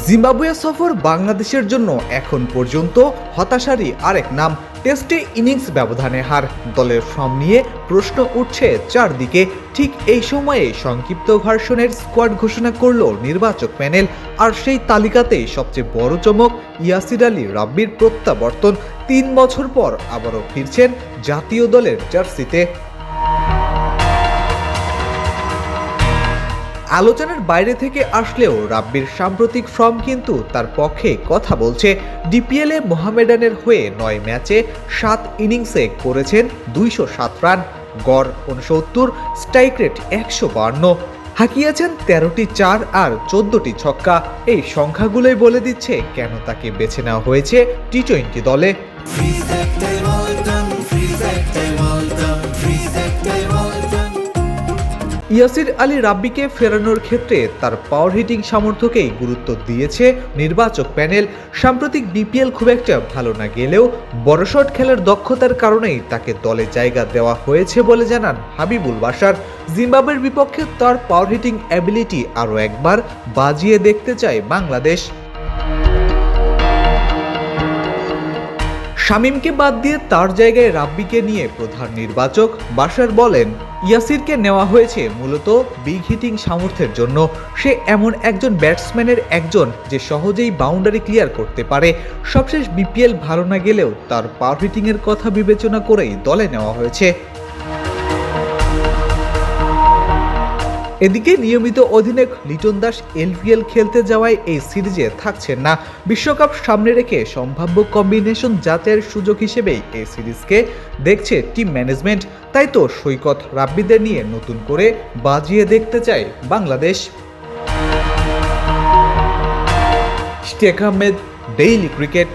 Zimbabwe সফর বাংলাদেশের জন্য এখন পর্যন্ত হতাশারই আরেক নাম। টেস্টে ইনিংস ব্যবধানে হার, দলের ফর্ম নিয়ে প্রশ্ন উঠছে চারদিকে। ঠিক এই সময়ে সংক্ষিপ্ত ভার্সনের স্কোয়াড ঘোষণা করল নির্বাচক প্যানেল। আর সেই তালিকাতেই সবচেয়ে বড় চমক ইয়াসির আলী রাব্বির প্রত্যাবর্তন। ৩ বছর পর আবারও ফিরছেন জাতীয় দলের জার্সিতে। আলোচনার বাইরে থেকে আসলেও রাব্বির সাম্প্রতিক ফর্ম কিন্তু তার পক্ষে কথা বলছে। ডিপিএলে মোহামেডানের হয়ে ৯ ম্যাচে ৭ ইনিংসে করেছেন ২০৭ রান, গড় ৬৯, স্ট্রাইক রেট ১৫২, হাঁকিয়েছেন ১৩টি ৪ আর ১৪টি ছক্কা। এই সংখ্যাগুলোই বলে দিচ্ছে কেন তাকে বেছে নেওয়া হয়েছে টি-20 দলে। ইয়াসির আলী রাব্বিকে ফেরানোর ক্ষেত্রে তার পাওয়ার হিটিং সামর্থ্যকেই গুরুত্ব দিয়েছে নির্বাচক প্যানেল। সাম্প্রতিক বিপিএল খুব একটা ভালো না গেলেও বড় শট খেলার দক্ষতার কারণেই তাকে দলে জায়গা দেওয়া হয়েছে বলে জানান হাবিবুল বাশার। জিম্বাবুয়ের বিপক্ষে তার পাওয়ার হিটিং অ্যাবিলিটি আরও একবার বাজিয়ে দেখতে চায় বাংলাদেশ। শামীমকে বাদ দিয়ে তার জায়গায় রাব্বিকে নিয়ে প্রধান নির্বাচক বাশার বলেন, ইয়াসিরকে নেওয়া হয়েছে মূলত বিগ হিটিং সামর্থ্যের জন্য। সে এমন একজন ব্যাটসম্যানের একজন যে সহজেই বাউন্ডারি ক্লিয়ার করতে পারে। সবশেষ বিপিএল ভালো না গেলেও তার পাওয়ার হিটিংয়ের কথা বিবেচনা করেই দলে নেওয়া হয়েছে। এদিকে নিয়মিত অধিনায়ক লিটন দাস এলপিএল খেলতে যাওয়ায় এই সিরিজে থাকছেন না। বিশ্বকাপ সামনে রেখে সম্ভাব্য কম্বিনেশন যাচাইয়ের সুযোগ হিসেবেই এই সিরিজকে দেখছে টিম ম্যানেজমেন্ট। তাই তো সৈকত রাব্বিদের নিয়ে নতুন করে বাজিয়ে দেখতে চায় বাংলাদেশ। Ishtiaq Ahmed, daily cricket.